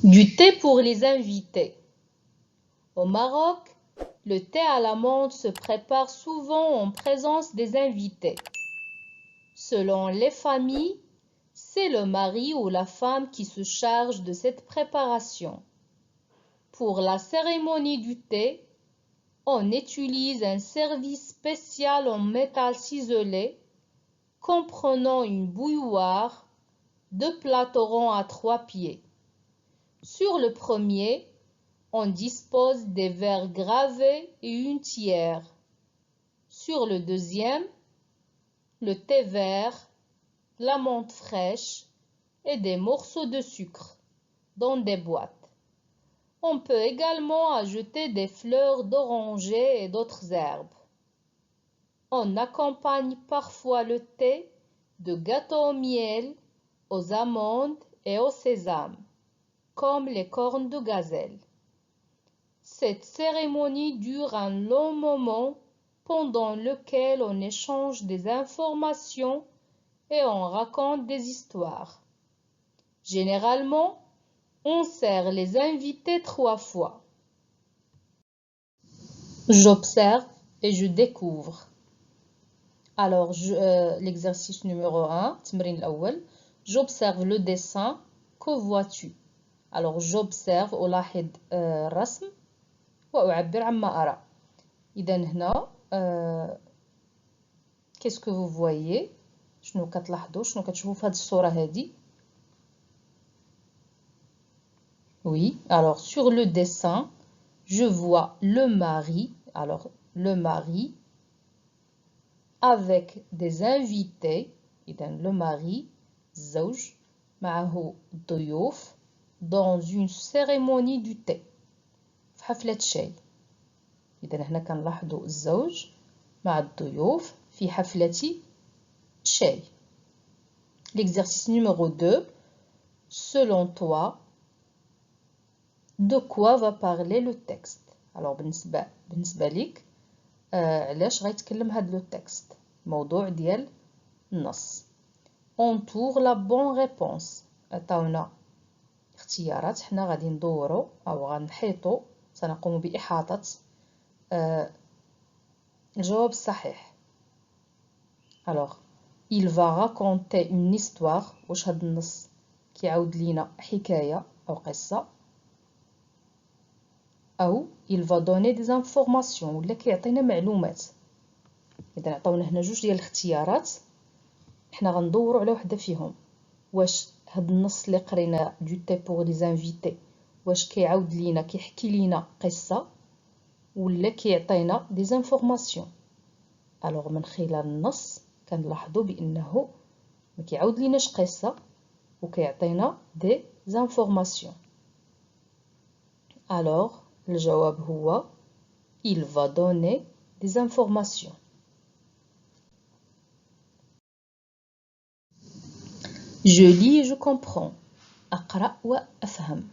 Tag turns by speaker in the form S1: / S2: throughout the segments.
S1: Du thé pour les invités. Au Maroc, le thé à la menthe se prépare souvent en présence des invités. Selon les familles, c'est le mari ou la femme qui se charge de cette préparation. Pour la cérémonie du thé, on utilise un service spécial en métal ciselé comprenant une bouilloire, deux plateaux ronds à 3 pieds. Sur le premier, on dispose des verres gravés et une théière. Sur le deuxième, le thé vert, la menthe fraîche et des morceaux de sucre dans des boîtes. On peut également ajouter des fleurs d'oranger et d'autres herbes. On accompagne parfois le thé de gâteaux au miel, aux amandes et au sésame, comme les cornes de gazelle. Cette cérémonie dure un long moment pendant lequel on échange des informations et on raconte des histoires. Généralement, on sert les invités 3 fois. J'observe et je découvre. Alors, l'exercice numéro 1, تمرين الأول. J'observe le dessin. Que vois-tu? Alors, j'observe ألاحظ الرسم وأعبر عما أرى. إذا هنا qu'est-ce que vous voyez? شنو كتلاحظوا؟ شنو كتشوفوا في هذه الصورة هذه؟ Oui, alors sur le dessin, je vois le mari. Alors, le mari avec des invités. إذا le mari الزوج معه ضيوف dans une cérémonie du thé. في حفلة شاي. إذا هنا كنلاحظوا الزوج مع الضيوف في حفلة شاي. L'exercice numéro 2. Selon toi, de quoi va parler le texte? Alors بالنسبة ليك علاش غيتكلم هذا لو تكست؟ الموضوع ديال النص. Entoure la bonne réponse. عطاونا اختيارات، حنا غادي ندورو او غنحيطو، سنقوم بإحاطة الجواب الصحيح. Alors, il va raconter une histoire. واش هاد النص كيعاود لينا حكاية أو قصة، أو il va donner des informations ولا كيعطينا معلومات. إذا عطاونا هنا جوج ديال الاختيارات، حنا غندورو على وحدة فيهم. واش هاد النص اللي قرينا دو تي بور لي زانفيتي واش كيعاود لينا كيحكي لينا قصة ولا كيعطينا دي زانفورماسيون؟ الوغ من خلال النص كنلاحظوا بانه ما كيعاود ليناش قصة وكيعطينا دي زانفورماسيون. الوغ الجواب هو il va donner des informations. Je lis et je comprends. أقرأ وأفهم.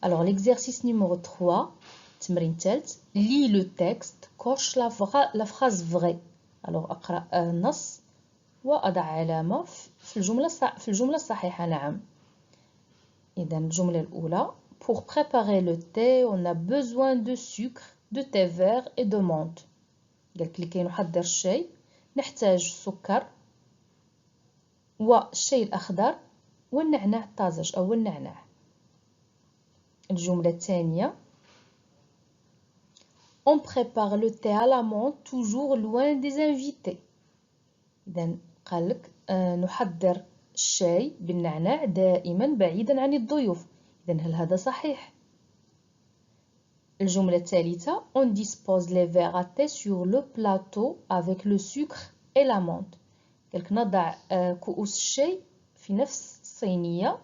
S1: Alors l'exercice numéro 3, تمرين الثالث. Lis le texte, coche la phrase vraie. Alors أقرأ النص وأضع علامة في الجملة الصحيحة. نعم. إذن الجملة الأولى. Pour préparer le thé, on a besoin de sucre, de thé vert et de menthe. قالك لكي نحضر الشاي نحتاج سكر والشاي الأخضر والنعناع الطازج أو النعناع. الجملة الثانية. On prépare le thé à la menthe toujours loin des invités. إذن قالك نحضر الشاي بالنعناع دائما بعيدا عن الضيوف. إذن هل هذا صحيح؟ الجملة الثالثة. On dispose les verres à thé sur le plateau avec le sucre et la menthe. قالك نضع كؤوس الشاي في نفس الصينية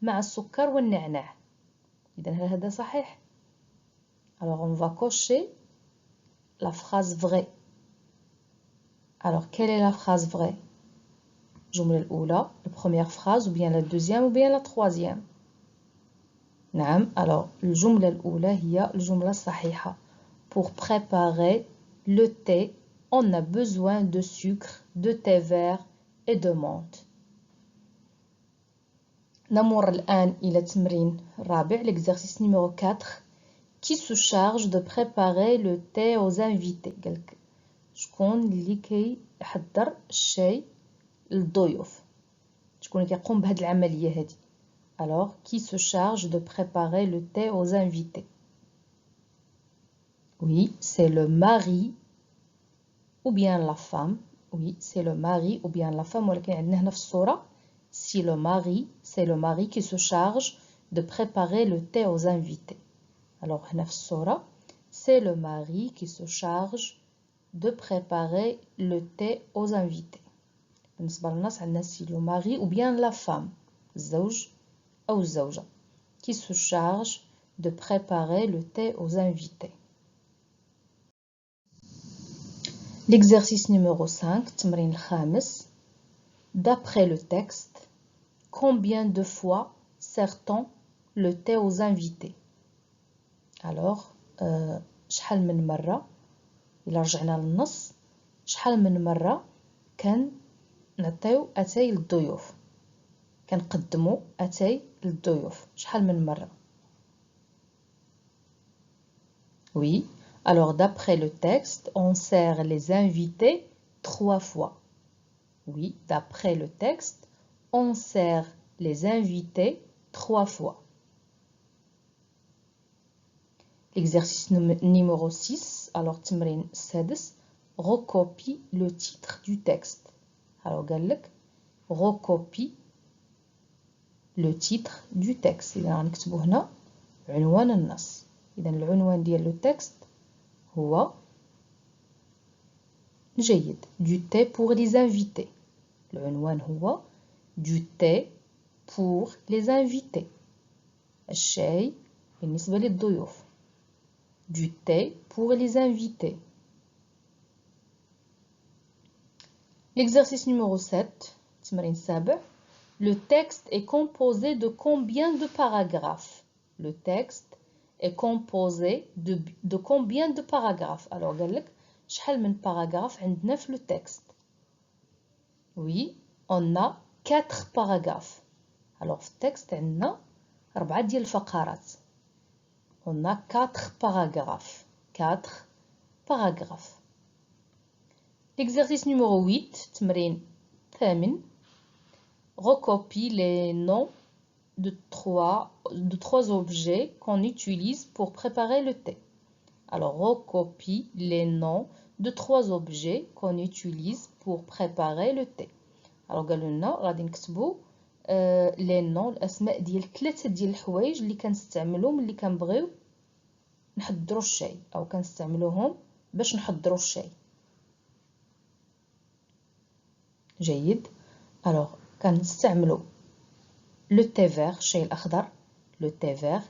S1: مع السكر والنعناع. إذن هل هذا صحيح؟ Alors on va cocher la phrase vraie. Alors quelle est la phrase vraie? الجملة الأولى, la première phrase, ou bien la deuxième, ou bien la troisième. نعم. Alors الجملة الأولى هي الجملة الصحيحة. Pour préparer le thé, on a besoin de sucre, de thé vert et de menthe. نمر الآن إلى تمرين الرابع l'exercice numéro 4 qui se charge de préparer le thé aux invités قالك شكون اللي كيحضر الشاي للضيوف شكون اللي كيقوم بهذه العملية هذه alors qui se charge de préparer le thé aux invités oui c'est le mari ou bien la femme oui c'est le mari ou bien la femme ولكن عندنا هنا في الصورة si le mari c'est le mari qui se charge de préparer le thé aux invités alors هنا في الصورة c'est le mari qui se charge de préparer le thé aux invités بالنسبة للناس عندنا si le mari ou bien la femme الزوج أو الزوجة qui se charge de préparer le thé aux invités. L'exercice numéro 5 التمرين الخامس d'après le texte combien de fois sert-on le thé aux invités alors شحال من مرة إلا رجعنا للنص شحال من مرة نعطيو أتاي للضيوف كنقدمو أتاي للضيوف شحال من مرة oui alors d'après le texte on sert les invités 3 fois oui d'après le texte on sert les invités 3 fois l'exercice numéro 6 alors تمرين السادس recopie le titre du texte alors قال لك recopie le titre du texte إذا غنكتبو هنا عنوان النص إذا العنوان ديال لو تكست هو جيد du thé pour les invités العنوان هو du thé pour les invités الشاي بالنسبة للضيوف du thé pour les invités l'exercice numéro 7 التمرين السابع le texte est composé de combien de paragraphes le texte est composé de combien de paragraphes alors قال لك شحال من paragraphes عندنا في le texte oui on a 4 paragraphes alors في التكست عندنا 4 ديال الفقرات on a 4 paragraphes 4 paragraphes l'exercice numéro 8 تمرين الثامن recopie les noms de trois objets qu'on utilise pour préparer le thé. Alors, recopie les noms de 3 objets qu'on utilise pour préparer le thé. Alors, قالوا لنا غادي نكتبوا les noms الأسماء ديال 3 ديال الحوايج اللي كنستعملوا ملي كنبغيو نحضروا الشاي أو كنستعملوهم باش نحضروا الشاي. جيد. Alors, كنستعملوا le thé vert الشاي الأخضر le thé vert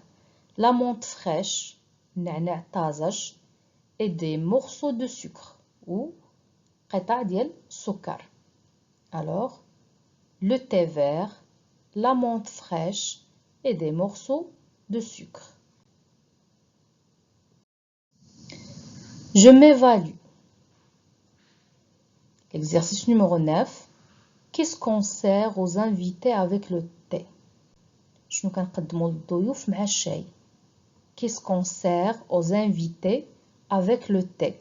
S1: la menthe fraîche النعناع طازج et des morceaux de sucre ou قطع ديال السكر alors le thé vert la menthe fraîche et des morceaux de sucre je m'évalue l'exercice numéro 9 qu'est-ce qu'on sert aux invités avec le thé شنو كنقدموا للضيوف مع الشاي qu'est-ce qu'on sert aux invités avec le thé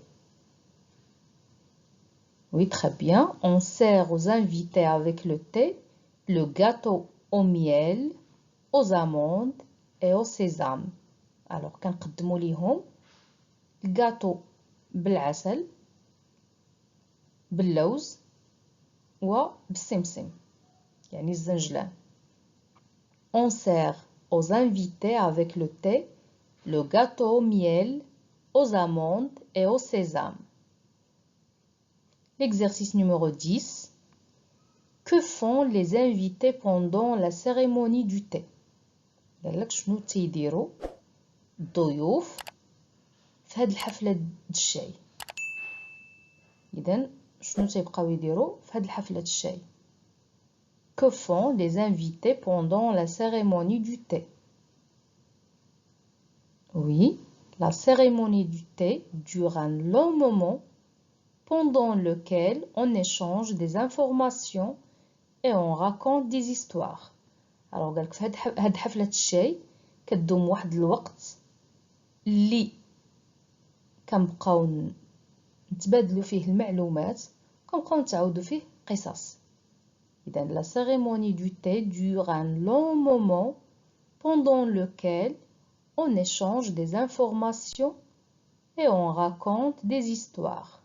S1: oui très bien on sert aux invités avec le thé le gâteau au miel aux amandes et au sésame alors كنقدموا ليهم الجاتو بالعسل باللوز وبالسمسم يعني الزنجلان on sert aux invités avec le thé le gâteau au miel aux amandes et au sésame l'exercice numéro 10 que font les invités pendant la cérémonie du thé قال لك شنو تيديروا الضيوف في هاد الحفلة د الشاي إذن شنو تيبقاو يديروا في هاد الحفلة الشاي que font les invités pendant la cérémonie du thé oui la cérémonie du thé dure un long moment pendant lequel on échange des informations et on raconte des histoires alors قالك في هاد حفلة الشاي كدوم واحد الوقت اللي كنبقاو نتبادلوا فيه المعلومات وكنبقاو نتعاودوا فيه قصص. إذا la cérémonie du thé dure un long moment pendant lequel on échange des informations et on raconte des histoires.